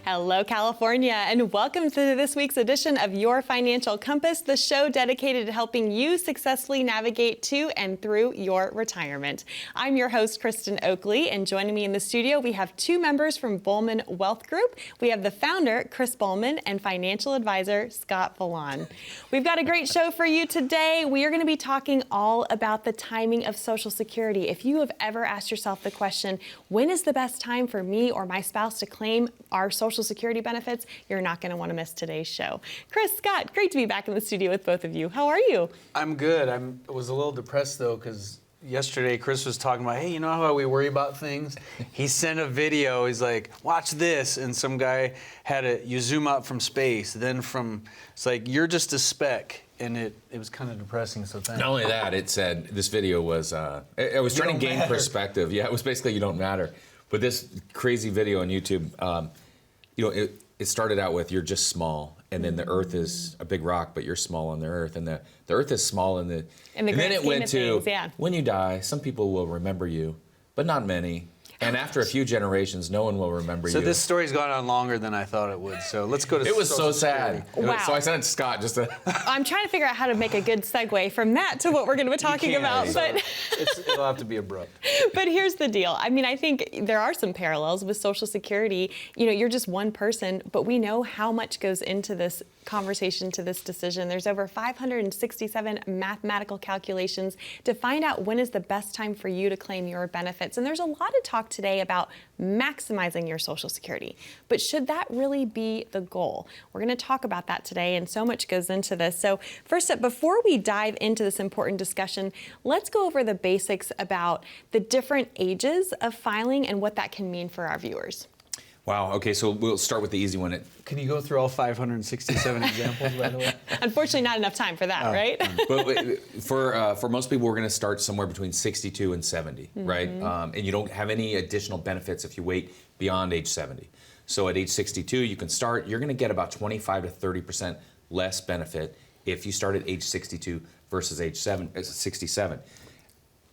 Hello, California, and welcome to this week's edition of Your Financial Compass, the show dedicated to helping you successfully navigate to and through your retirement. I'm your host, Kristen Oakley, and joining me in the studio, we have two members from Bulman Wealth Group. We have the founder, Chris Bulman, and financial advisor, Scott Bulman. We've got a great show for you today. We are going to be talking all about the timing of Social Security. If you have ever asked yourself the question, when is the best time for me or my spouse to claim our Social Security benefits, you're not going to want to miss today's show. Chris, Scott, great to be back in the studio with both of you. How are you? I'm good. I was a little depressed, though, because yesterday Chris was talking about, hey, you know how we worry about things? He sent a video. He's like, watch this. And some guy had it, you zoom out from space. Then it's like, you're just a speck. And it was kind of depressing, so thanks. Not only that, it said, this video was, it was trying to gain perspective. Yeah, it was basically you don't matter. But this crazy video on YouTube, it started out with you're just small, and then the Earth is a big rock, but you're small on the Earth, and the Earth is small and then it went to when you die, some people will remember you, but not many. And after a few generations, no one will remember you. So this story's gone on longer than I thought it would. So let's go to It was so sad. Wow. So I sent it to Scott just to... I'm trying to figure out how to make a good segue from that to what we're going to be talking about. But it'll have to be abrupt. But here's the deal. I mean, I think there are some parallels with Social Security. You know, you're just one person, but we know how much goes into this conversation, to this decision. There's over 567 mathematical calculations to find out when is the best time for you to claim your benefits. And there's a lot of talk today about maximizing your Social Security. But should that really be the goal? We're going to talk about that today, and so much goes into this. So first up, before we dive into this important discussion, let's go over the basics about the different ages of filing and what that can mean for our viewers. Wow, okay, so we'll start with the easy one. Can you go through all 567 examples, by the way? Unfortunately, not enough time for that, right? But for most people, we're going to start somewhere between 62 and 70, right? And you don't have any additional benefits if you wait beyond age 70. So at age 62, you can start. You're going to get about 25 to 30% less benefit if you start at age 62 versus age 67.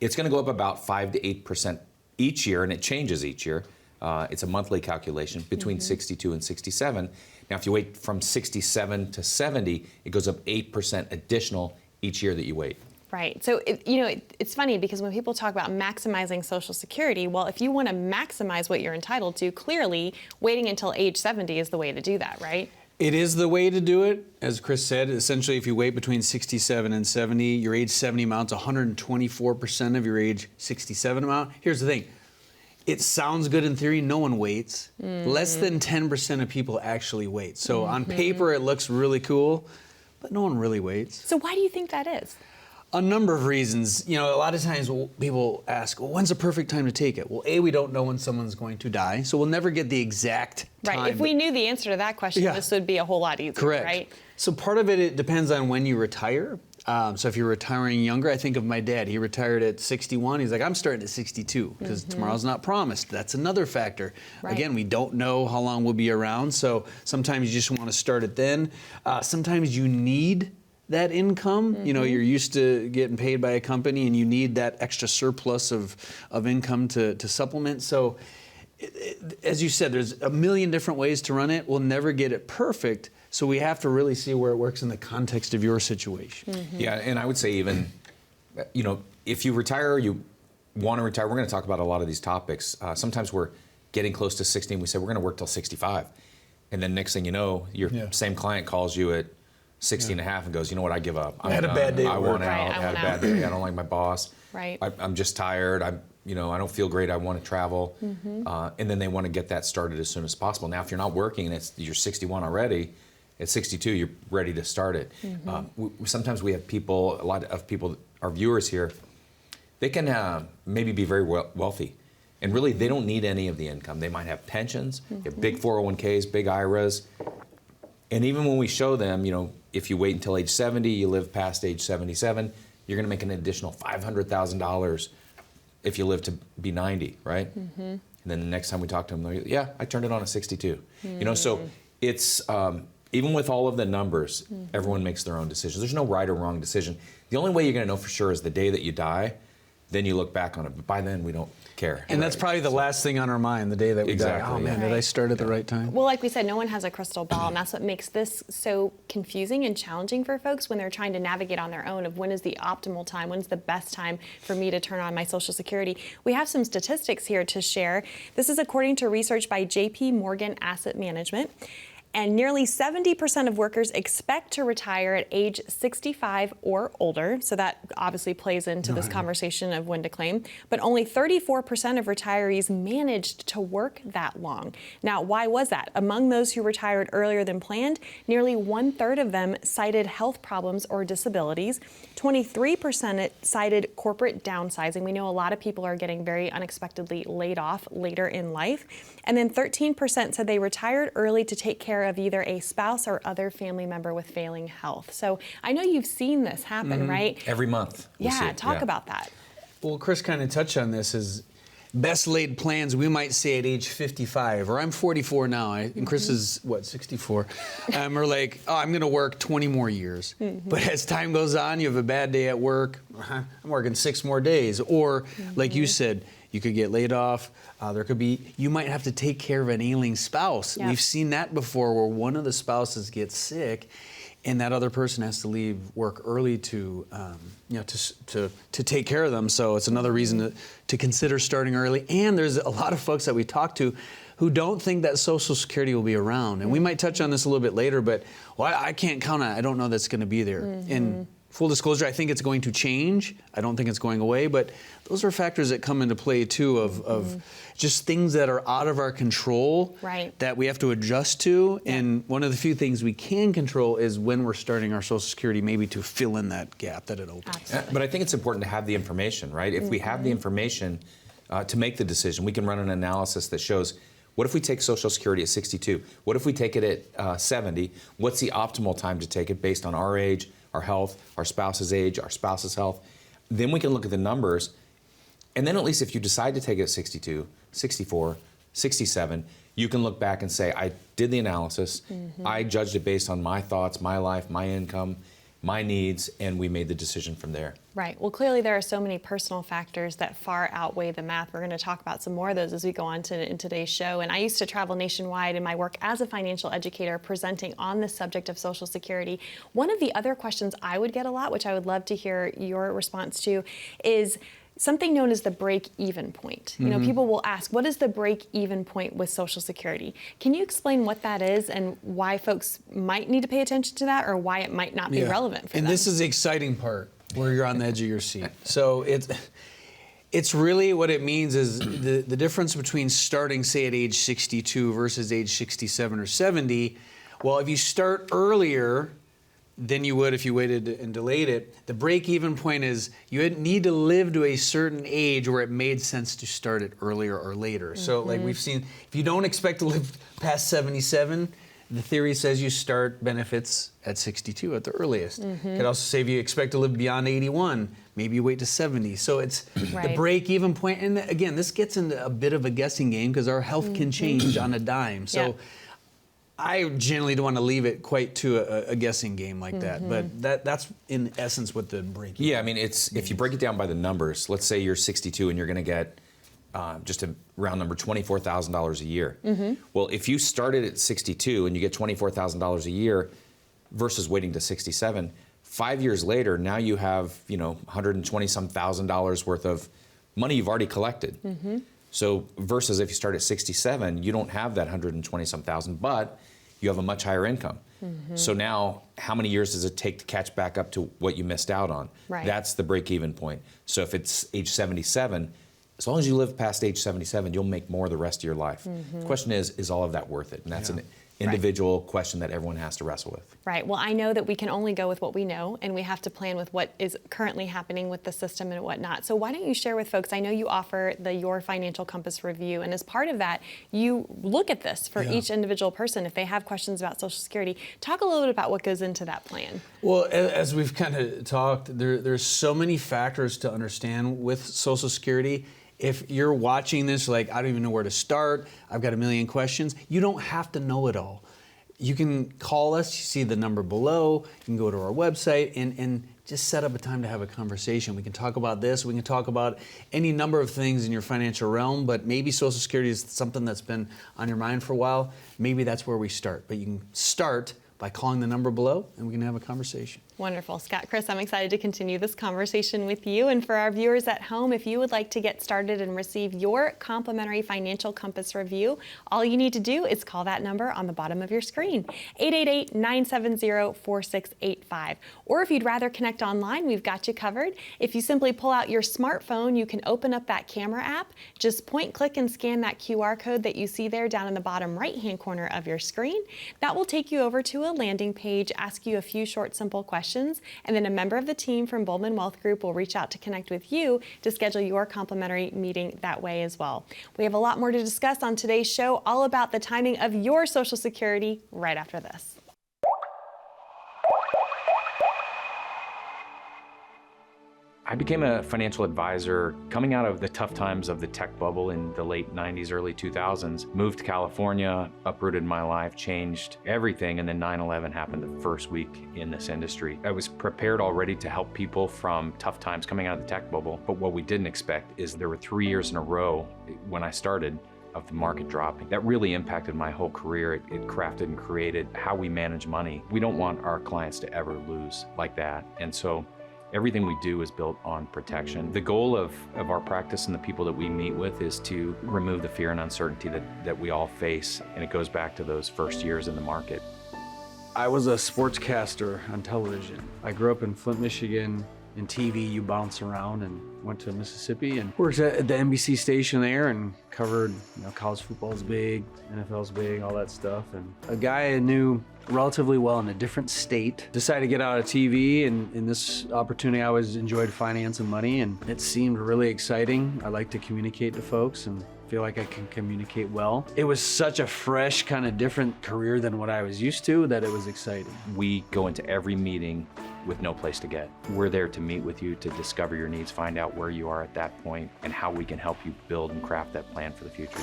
It's going to go up about 5 to 8% each year, and it changes each year. It's a monthly calculation between 62 and 67. Now, if you wait from 67 to 70, it goes up 8% additional each year that you wait. Right. So, it's funny because when people talk about maximizing Social Security, well, if you want to maximize what you're entitled to, clearly waiting until age 70 is the way to do that, right? It is the way to do it. As Chris said, essentially, if you wait between 67 and 70, your age 70 amount's 124% of your age 67 amount. Here's the thing. It sounds good in theory. No one waits. Less than 10% of people actually wait. So on paper, it looks really cool, but no one really waits. So why do you think that is? A number of reasons. You know, a lot of times people ask, well, when's the perfect time to take it? Well, A, we don't know when someone's going to die, so we'll never get the exact time. Right. If we knew the answer to that question, this would be a whole lot easier, correct. Right? So part of it depends on when you retire. So if you're retiring younger, I think of my dad. He retired at 61. He's like, I'm starting at 62 because tomorrow's not promised. That's another factor. Right. Again, we don't know how long we'll be around. So sometimes you just want to start it then. Sometimes you need that income. You know, you're used to getting paid by a company and you need that extra surplus of income to supplement. So as you said, there's a million different ways to run it. We'll never get it perfect. So we have to really see where it works in the context of your situation. Yeah, and I would say even, if you retire, you want to retire, we're going to talk about a lot of these topics. Sometimes we're getting close to 60 and we say we're going to work till 65. And then next thing you know, your same client calls you at 60 and a half and goes, you know what, I give up. I had a bad day I at work. want out. I had a bad day. I don't like my boss. Right. I'm just tired. I don't feel great. I want to travel. And then they want to get that started as soon as possible. Now, if you're not working and you're 61 already, at 62, you're ready to start it. Sometimes we have a lot of people, our viewers here, they can maybe be very wealthy. And really, they don't need any of the income. They might have pensions, they have big 401ks, big IRAs. And even when we show them, if you wait until age 70, you live past age 77, you're going to make an additional $500,000 if you live to be 90, right? And then the next time we talk to them, they're like, yeah, I turned it on at 62. So it's... even with all of the numbers, everyone makes their own decisions. There's no right or wrong decision. The only way you're going to know for sure is the day that you die. then you look back on it. But by then, we don't care. And that's probably the last thing on our mind the day that we die. Oh man, did I start at the right time? Well, like we said, no one has a crystal ball, and that's what makes this so confusing and challenging for folks when they're trying to navigate on their own of when is the optimal time, when's the best time for me to turn on my Social Security. We have some statistics here to share. This is according to research by JP Morgan Asset Management. And nearly 70% of workers expect to retire at age 65 or older. So that obviously plays into this conversation of when to claim. But only 34% of retirees managed to work that long. Now, why was that? Among those who retired earlier than planned, nearly 1/3 of them cited health problems or disabilities. 23% cited corporate downsizing. We know a lot of people are getting very unexpectedly laid off later in life. And then 13% said they retired early to take care of either a spouse or other family member with failing health. So I know you've seen this happen, right? Every month. Talk about that. Well, Chris kind of touched on this is best laid plans, we might say at age 55, or I'm 44 now, and Chris is, 64? We're like, oh, I'm going to work 20 more years. But as time goes on, you have a bad day at work, I'm working 6 more days. Or, like you said, you could get laid off. There could be, you might have to take care of an ailing spouse. Yep. We've seen that before where one of the spouses gets sick and that other person has to leave work early to take care of them. So it's another reason to consider starting early. And there's a lot of folks that we talk to who don't think that Social Security will be around. And we might touch on this a little bit later, but I can't count on it. I don't know that's going to be there. And full disclosure, I think it's going to change. I don't think it's going away, but those are factors that come into play too of just things that are out of our control that we have to adjust to. Yeah. And one of the few things we can control is when we're starting our Social Security, maybe to fill in that gap that it opens. Absolutely. But I think it's important to have the information, right? If we have the information to make the decision, we can run an analysis that shows, what if we take Social Security at 62? What if we take it at 70? What's the optimal time to take it based on our age, our health, our spouse's age, our spouse's health? Then we can look at the numbers. And then at least if you decide to take it at 62, 64, 67, you can look back and say, I did the analysis, I judged it based on my thoughts, my life, my income, my needs, and we made the decision from there. Right. Well, clearly there are so many personal factors that far outweigh the math. We're going to talk about some more of those as we go on in today's show. And I used to travel nationwide in my work as a financial educator presenting on the subject of Social Security. One of the other questions I would get a lot, which I would love to hear your response to, is something known as the break-even point. You know, people will ask, what is the break-even point with Social Security? Can you explain what that is and why folks might need to pay attention to that or why it might not be relevant for them? And this is the exciting part where you're on the edge of your seat. So it's really what it means is the difference between starting, say, at age 62 versus age 67 or 70. Well, if you start earlier than you would if you waited and delayed it, the break-even point is you need to live to a certain age where it made sense to start it earlier or later. So like we've seen, if you don't expect to live past 77, the theory says you start benefits at 62 at the earliest. Could also say if you expect to live beyond 81, maybe you wait to 70. So it's the break-even point. And again, this gets into a bit of a guessing game because our health can change on a dime. So I generally don't want to leave it quite to a guessing game like that, but that's in essence what the break. Yeah, I mean, if you break it down by the numbers, let's say you're 62 and you're going to get just a round number, $24,000 a year. Well, if you started at 62 and you get $24,000 a year versus waiting to 67, 5 years later, now you have $120-some thousand worth of money you've already collected. So versus if you start at 67, you don't have that 120-some thousand, but you have a much higher income. So now, how many years does it take to catch back up to what you missed out on? That's the break-even point. So if it's age 77, as long as you live past age 77, you'll make more the rest of your life. The question is all of that worth it? And that's an individual question that everyone has to wrestle with. Right. Well, I know that we can only go with what we know, and we have to plan with what is currently happening with the system and whatnot. So why don't you share with folks, I know you offer the Your Financial Compass review, and as part of that, you look at this for each individual person if they have questions about Social Security. Talk a little bit about what goes into that plan. Well, as we've kind of talked, there's so many factors to understand with Social Security. If you're watching this like, I don't even know where to start, I've got a million questions, you don't have to know it all. you can call us. You see the number below. You can go to our website and just set up a time to have a conversation. We can talk about this. We can talk about any number of things in your financial realm, but maybe Social Security is something that's been on your mind for a while. Maybe that's where we start. But you can start by calling the number below, and we can have a conversation. Wonderful. Scott, Chris, I'm excited to continue this conversation with you. And for our viewers at home, if you would like to get started and receive your complimentary financial compass review, all you need to do is call that number on the bottom of your screen, 888-970-4685. Or if you'd rather connect online, we've got you covered. If you simply pull out your smartphone, you can open up that camera app, just point, click, and scan that QR code that you see there down in the bottom right-hand corner of your screen. That will take you over to a landing page, ask you a few short, simple questions, and then a member of the team from Bulman Wealth Group will reach out to connect with you to schedule your complimentary meeting that way as well. We have a lot more to discuss on today's show, all about the timing of your Social Security, right after this. I became a financial advisor coming out of the tough times of the tech bubble in the late 90s, early 2000s. Moved to California, uprooted my life, changed everything, and then 9/11 happened the first week in this industry. I was prepared already to help people from tough times coming out of the tech bubble, but what we didn't expect is there were 3 years in a row when I started of the market dropping. That really impacted my whole career. It crafted and created how we manage money. We don't want our clients to ever lose like that, and so everything we do is built on protection. The goal of our practice and the people that we meet with is to remove the fear and uncertainty that we all face, and it goes back to those first years in the market. I was a sportscaster on television. I grew up in Flint, Michigan. In TV, you bounce around, and went to Mississippi and worked at the NBC station there and covered, college football's big, NFL's big, all that stuff. And a guy I knew relatively well in a different state decided to get out of TV, and in this opportunity I always enjoyed finance and money, and it seemed really exciting. I like to communicate to folks and feel like I can communicate well. It was such a fresh, kind of different career than what I was used to that it was exciting. We go into every meeting with no place to get. We're there to meet with you, to discover your needs, find out where you are at that point, and how we can help you build and craft that plan for the future.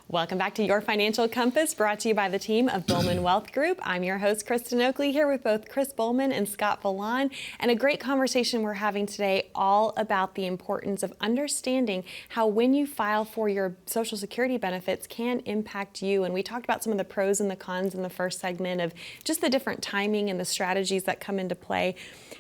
Welcome back to Your Financial Compass, brought to you by the team of Bulman Wealth Group. I'm your host, Kristen Oakley, here with both Chris Bulman and Scott Bullan, and a great conversation we're having today all about the importance of understanding how when you file for your Social Security benefits can impact you. And we talked about some of the pros and the cons in the first segment of just the different timing and the strategies that come into play.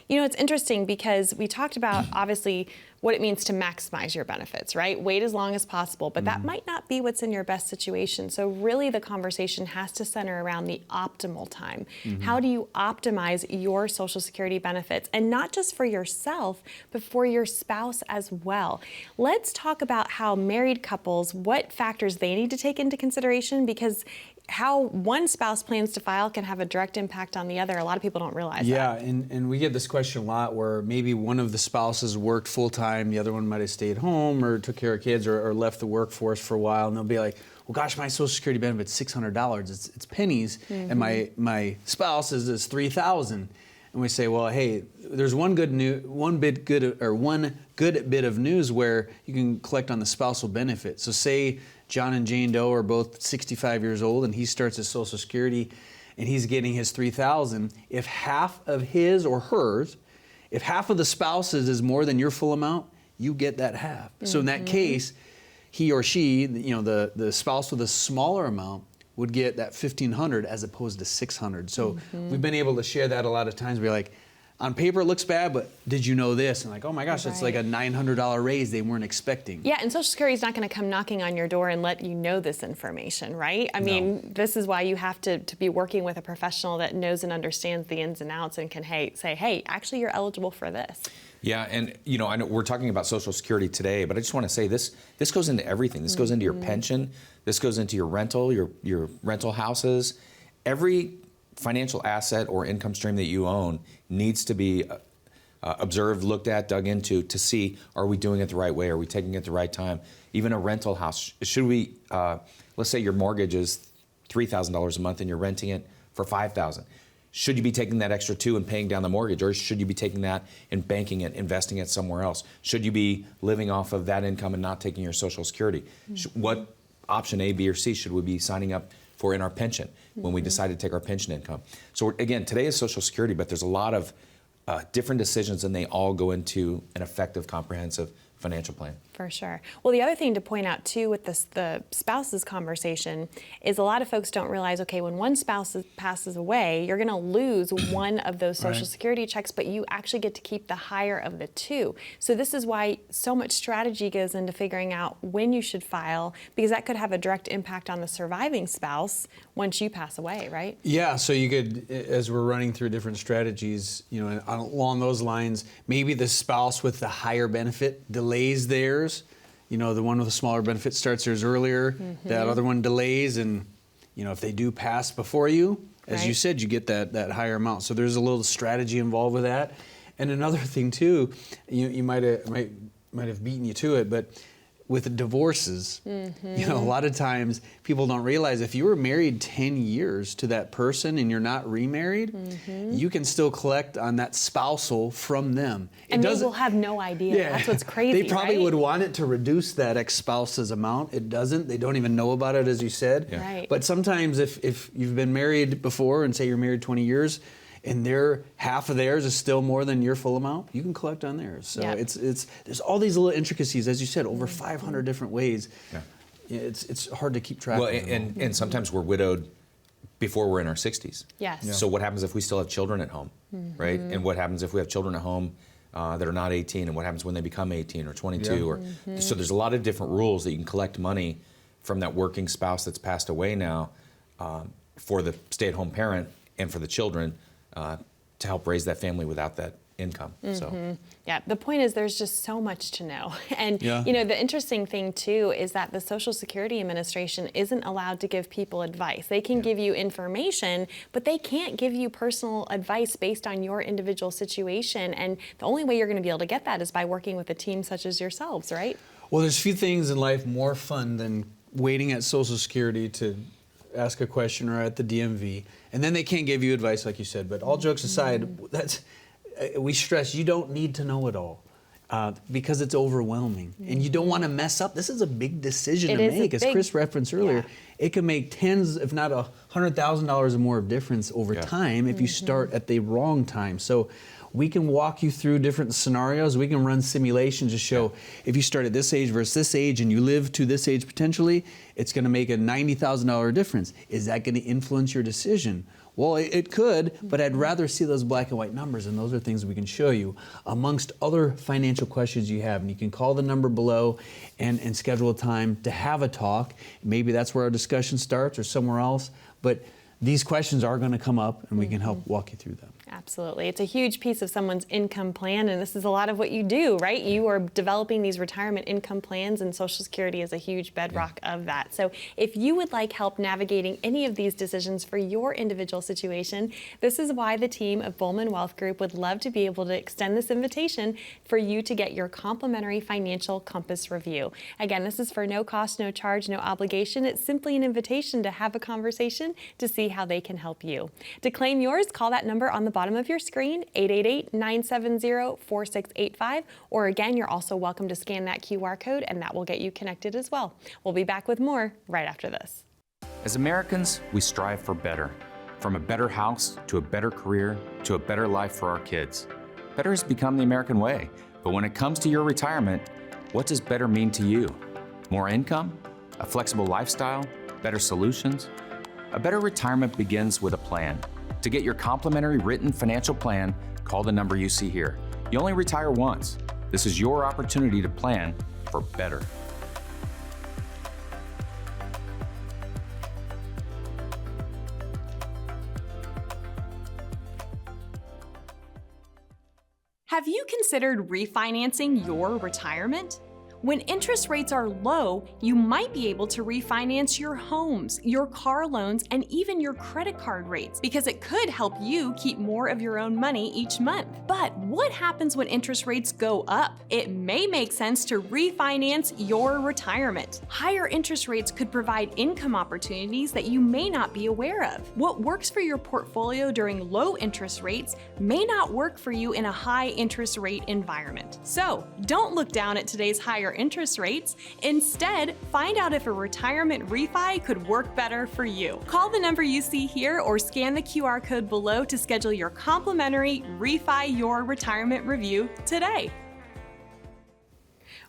It's interesting because we talked about, obviously, what it means to maximize your benefits, right? Wait as long as possible, but that might not be what's in your best situation. So really the conversation has to center around the optimal time. How do you optimize your Social Security benefits? And not just for yourself, but for your spouse as well. Let's talk about how married couples, what factors they need to take into consideration, because how one spouse plans to file can have a direct impact on the other. A lot of people don't realize that. Yeah, and we get this question a lot where maybe one of the spouses worked full-time, the other one might have stayed home or took care of kids or left the workforce for a while, and they'll be like, well, gosh, my Social Security benefit's $600. It's pennies, and my spouse's is $3,000. And we say, well, hey, there's one good bit of news where you can collect on the spousal benefit. So say John and Jane Doe are both 65 years old, and he starts his Social Security, and he's getting his $3,000. If half of his or hers, if half of the spouse's is more than your full amount, you get that half. So in that case, he or she, the spouse with a smaller amount would get that $1,500 as opposed to $600. So we've been able to share that a lot of times. We're like, on paper it looks bad, but did you know this? And like, oh my gosh, that's like a $900 raise they weren't expecting. Yeah, and Social Security is not going to come knocking on your door and let you know this information, right? I mean, this is why you have to be working with a professional that knows and understands the ins and outs and can say, hey, actually you're eligible for this. Yeah, and I know we're talking about Social Security today, but I just want to say this goes into everything. This goes into your pension, this goes into your rental, your rental houses. Every financial asset or income stream that you own needs to be observed, looked at, dug into to see, are we doing it the right way? Are we taking it the right time? Even a rental house, should we, let's say your mortgage is $3,000 a month and you're renting it for $5,000. Should you be taking that extra $2,000 and paying down the mortgage, or should you be taking that and banking it, investing it somewhere else? Should you be living off of that income and not taking your Social Security? option A, B, or C should we be signing up for in our pension when we decide to take our pension income. So again, today is Social Security, but there's a lot of different decisions, and they all go into an effective, comprehensive financial plan. For sure. Well, the other thing to point out too with the spouses conversation is a lot of folks don't realize, okay, when one spouse passes away, you're going to lose one of those Social Security checks, but you actually get to keep the higher of the two. So this is why so much strategy goes into figuring out when you should file, because that could have a direct impact on the surviving spouse once you pass away, right? Yeah, so you could, as we're running through different strategies, along those lines, maybe the spouse with the higher benefit delays theirs. The one with the smaller benefit starts theirs earlier. That other one delays, and if they do pass before you, as you said, you get that higher amount. So there's a little strategy involved with that. And another thing too, you might have beaten you to it, but with divorces, a lot of times people don't realize if you were married 10 years to that person and you're not remarried, you can still collect on that spousal from them. And they will have no idea. Yeah, that's what's crazy. They probably would want it to reduce that ex-spouse's amount. It doesn't. They don't even know about it, as you said. Yeah. Right. But sometimes if you've been married before, and say you're married 20 years, and their half of theirs is still more than your full amount, you can collect on theirs. So it's there's all these little intricacies, as you said, over 500 different ways. Yeah. It's hard to keep track Well, of. and sometimes we're widowed before we're in our 60s. Yes. Yeah. So what happens if we still have children at home, right? And what happens if we have children at home that are not 18, and what happens when they become 18 or 22? So there's a lot of different rules that you can collect money from that working spouse that's passed away now for the stay-at-home parent and for the children to help raise that family without that income. So. Yeah, the point is there's just so much to know. And the interesting thing too is that the Social Security Administration isn't allowed to give people advice. They can give you information, but they can't give you personal advice based on your individual situation. And the only way you're going to be able to get that is by working with a team such as yourselves, right? Well, there's few things in life more fun than waiting at Social Security to ask a question or at the DMV, and then they can't give you advice, like you said. But all jokes aside, we stress you don't need to know it all because it's overwhelming, and you don't want to mess up. This is a big decision to make, as Chris referenced earlier. It can make tens, if not $100,000 or more of difference over time if you start at the wrong time. So we can walk you through different scenarios. We can run simulations to show if you start at this age versus this age and you live to this age potentially, it's going to make a $90,000 difference. Is that going to influence your decision? Well, it could, but I'd rather see those black and white numbers, and those are things we can show you amongst other financial questions you have. And you can call the number below and schedule a time to have a talk. Maybe that's where our discussion starts or somewhere else, but these questions are going to come up, and we can help walk you through them. Absolutely. It's a huge piece of someone's income plan, and this is a lot of what you do, right? You are developing these retirement income plans, and Social Security is a huge bedrock of that. So if you would like help navigating any of these decisions for your individual situation, this is why the team of Bulman Wealth Group would love to be able to extend this invitation for you to get your complimentary financial compass review. Again, this is for no cost, no charge, no obligation. It's simply an invitation to have a conversation to see how they can help you. To claim yours, call that number on the bottom of your screen, 888-970-4685, or again, you're also welcome to scan that QR code and that will get you connected as well. We'll be back with more right after this. As Americans, we strive for better. From a better house to a better career to a better life for our kids. Better has become the American way, but when it comes to your retirement, what does better mean to you? More income? A flexible lifestyle? Better solutions? A better retirement begins with a plan. To get your complimentary written financial plan, call the number you see here. You only retire once. This is your opportunity to plan for better. Have you considered refinancing your retirement? When interest rates are low, you might be able to refinance your homes, your car loans, and even your credit card rates, because it could help you keep more of your own money each month. But what happens when interest rates go up? It may make sense to refinance your retirement. Higher interest rates could provide income opportunities that you may not be aware of. What works for your portfolio during low interest rates may not work for you in a high interest rate environment. So don't look down at today's higher higher interest rates. Instead, find out if a retirement refi could work better for you. Call the number you see here or scan the QR code below to schedule your complimentary Refi Your Retirement review today.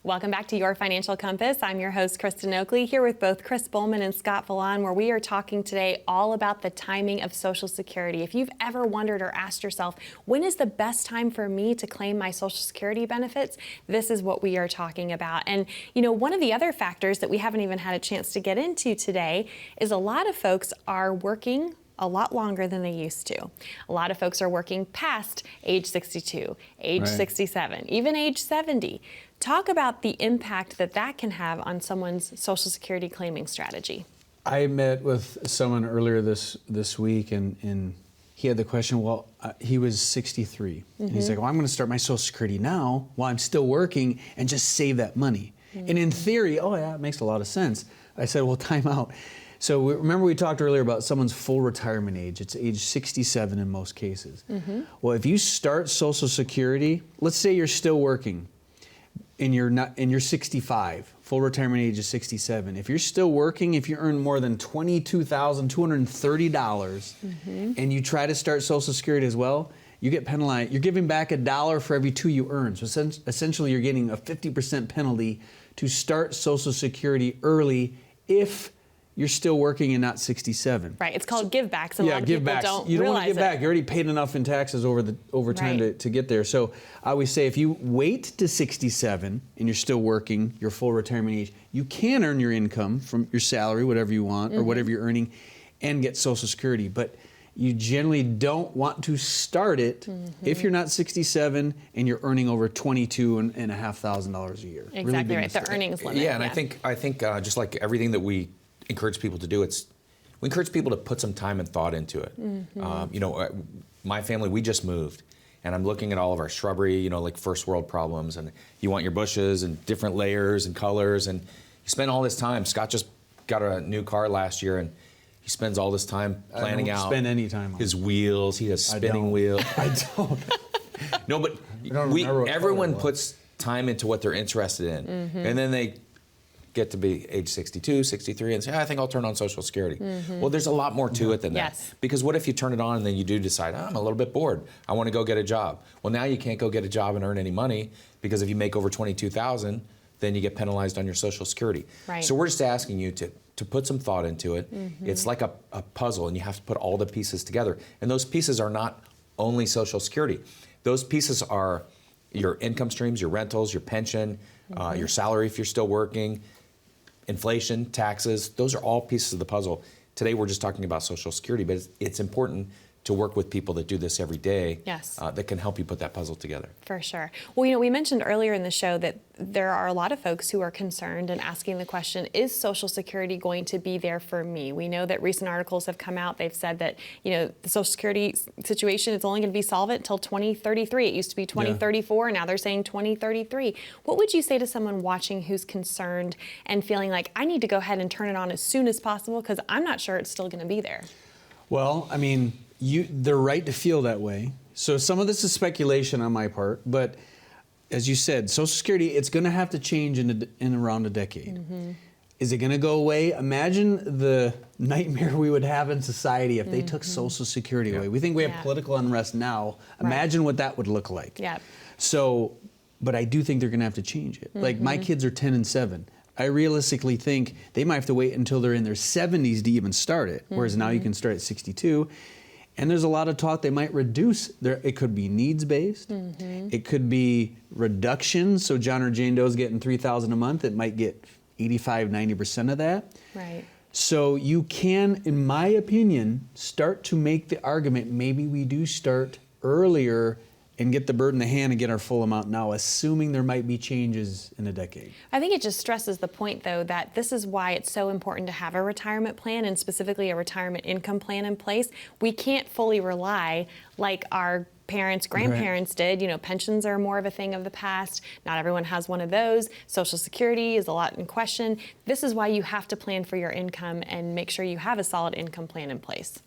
Welcome back to Your Financial Compass. I'm your host, Kristen Oakley, here with both Chris Bulman and Scott Villan, where we are talking today all about the timing of Social Security. If you've ever wondered or asked yourself, when is the best time for me to claim my Social Security benefits? This is what we are talking about. And, you know, one of the other factors that we haven't even had a chance to get into today is a lot of folks are working a lot longer than they used to. A lot of folks are working past age 62, age 67, even age 70. Talk about the impact that that can have on someone's Social Security claiming strategy. I met with someone earlier this week, and he had the question, well, he was 63. And he's like, well, I'm going to start my Social Security now while I'm still working and just save that money. And in theory, oh yeah, it makes a lot of sense. I said, well, time out. So remember we talked earlier about someone's full retirement age. It's age 67 in most cases. Well, if you start Social Security, let's say you're still working and you're 65, full retirement age is 67. If you're still working, if you earn more than $22,230 and you try to start Social Security as well, you get penalized. You're giving back $1 for every 2 you earn. So essentially you're getting a 50% penalty to start Social Security early if you're still working and not 67. Right, it's called give backs, and a lot of people don't You don't want realize to give back. You already paid enough in taxes over time to get there. So I always say if you wait to 67 and you're still working, your full retirement age, you can earn your income from your salary, whatever you want, or whatever you're earning, and get Social Security. But you generally don't want to start it if you're not 67 and you're earning over $22,500 a year. Exactly really big right, mistake. the earnings limit. Yeah, and I think just like everything that we encourage people to do, we encourage people to put some time and thought into it. You know, my family, we just moved, and I'm looking at all of our shrubbery, you know, like first world problems, and you want your bushes and different layers and colors, and you spend all this time. Scott just got a new car last year, and he spends all this time planning out spend any time on his wheels. He has spinning wheels. I don't. No, but everyone puts time into what they're interested in, and then they get to be age 62, 63, and say, I think I'll turn on Social Security. Well, there's a lot more to it than that. Because what if you turn it on and then you do decide, I'm a little bit bored. I want to go get a job. Well, now you can't go get a job and earn any money because if you make over $22,000, then you get penalized on your Social Security. Right. So we're just asking you to put some thought into it. It's like a puzzle, and you have to put all the pieces together. And those pieces are not only Social Security. Those pieces are your income streams, your rentals, your pension, your salary if you're still working, inflation, taxes. Those are all pieces of the puzzle. Today we're just talking about Social Security, but it's important to work with people that do this every day that can help you put that puzzle together. For sure. Well, you know, we mentioned earlier in the show that there are a lot of folks who are concerned and asking the question, is Social Security going to be there for me? We know that recent articles have come out. They've said that, you know, the Social Security situation is only going to be solvent until 2033. It used to be 2034, and now they're saying 2033. What would you say to someone watching who's concerned and feeling like, I need to go ahead and turn it on as soon as possible because I'm not sure it's still going to be there? Well, I mean, they're right to feel that way. So some of this is speculation on my part, but as you said, Social Security, it's going to have to change in around a decade. Is it going to go away? Imagine the nightmare we would have in society if they took Social Security away. We think we have political unrest now. Imagine what that would look like. So, but I do think they're going to have to change it. Like my kids are 10 and 7. I realistically think they might have to wait until they're in their 70s to even start it, whereas now you can start at 62. And there's a lot of talk they might reduce it could be needs-based. It could be reduction. So John or Jane Doe's getting $3,000 a month. It might get 85, 90% of that. Right. So you can, in my opinion, start to make the argument maybe we do start earlier and get the bird in the hand and get our full amount now, assuming there might be changes in a decade. I think it just stresses the point, though, that this is why it's so important to have a retirement plan, and specifically a retirement income plan in place. We can't fully rely like our parents, grandparents did. You know, pensions are more of a thing of the past. Not everyone has one of those. Social Security is a lot in question. This is why you have to plan for your income and make sure you have a solid income plan in place.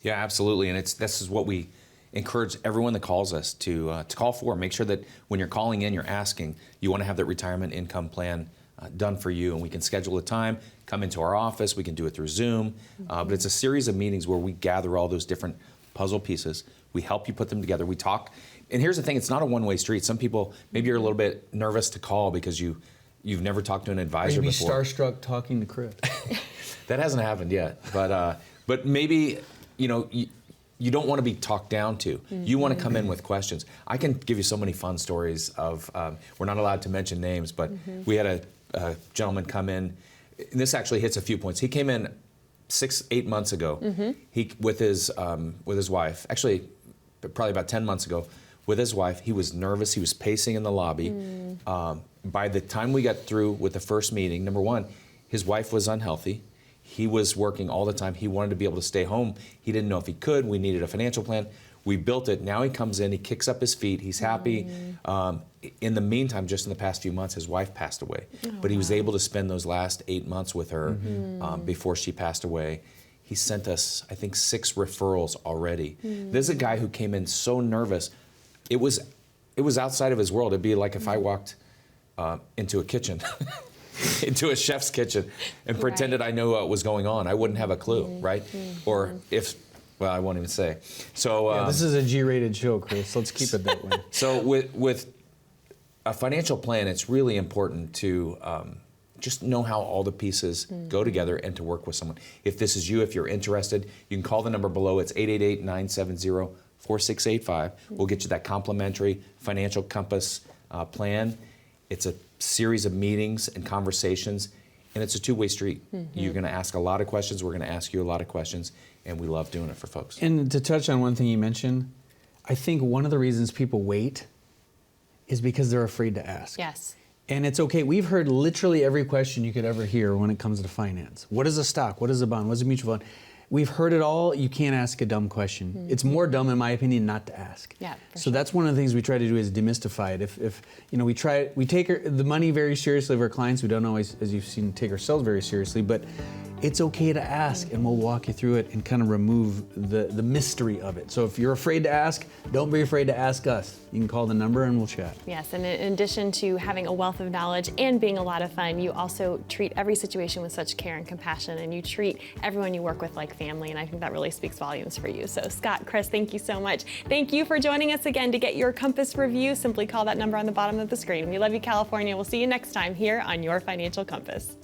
Yeah, absolutely. And this is what we encourage everyone that calls us to call for. Make sure that when you're calling in, you're asking, you want to have that retirement income plan done for you, and we can schedule a time, come into our office, we can do it through Zoom, but it's a series of meetings where we gather all those different puzzle pieces, we help you put them together, we talk, and here's the thing, it's not a one-way street. Some people, maybe you're a little bit nervous to call because you've never talked to an advisor Maybe before. starstruck talking to Chris. That hasn't happened yet, but maybe, you don't want to be talked down to. You want to come in with questions. I can give you so many fun stories of, we're not allowed to mention names, but we had a gentleman come in, and this actually hits a few points. He came in 6-8 months ago. He with his wife, actually probably about 10 months ago, with his wife. He was nervous. He was pacing in the lobby. By the time we got through with the first meeting, number one, his wife was unhealthy. He was working all the time. He wanted to be able to stay home. He didn't know if he could. We needed a financial plan. We built it. Now he comes in, he kicks up his feet, he's happy. In the meantime, just in the past few months, his wife passed away. But he was able to spend those last 8 months with her before she passed away. He sent us, I think, 6 referrals already. This is a guy who came in so nervous. It was outside of his world. It'd be like if I walked into a kitchen. Into a chef's kitchen and pretended I knew what was going on. I wouldn't have a clue, right? Or well, I won't even say. So This is a G-rated show, Chris. Let's keep it that way. So with a financial plan, it's really important to just know how all the pieces go together and to work with someone. If this is you, if you're interested, you can call the number below. It's 888-970-4685. We'll get you that complimentary financial compass plan. It's a series of meetings and conversations, and it's a two-way street. You're going to ask a lot of questions. We're going to ask you a lot of questions, and we love doing it for folks. And to touch on one thing you mentioned, I think one of the reasons people wait is because they're afraid to ask. Yes. And it's okay. We've heard literally every question you could ever hear when it comes to finance. What is a stock? What is a bond? What is a mutual fund? We've heard it all. You can't ask a dumb question. It's more dumb, in my opinion, not to ask. Yeah, so that's one of the things we try to do is demystify it. If we take the money very seriously of our clients. We don't always, as you've seen, take ourselves very seriously, but it's okay to ask, and we'll walk you through it and kind of remove the mystery of it. So if you're afraid to ask, don't be afraid to ask us. You can call the number and we'll chat. Yes, and in addition to having a wealth of knowledge and being a lot of fun, you also treat every situation with such care and compassion, and you treat everyone you work with like family, and I think that really speaks volumes for you. So Scott, Chris, thank you so much. Thank you for joining us again. To get your Compass review, simply call that number on the bottom of the screen. We love you, California. We'll see you next time here on Your Financial Compass.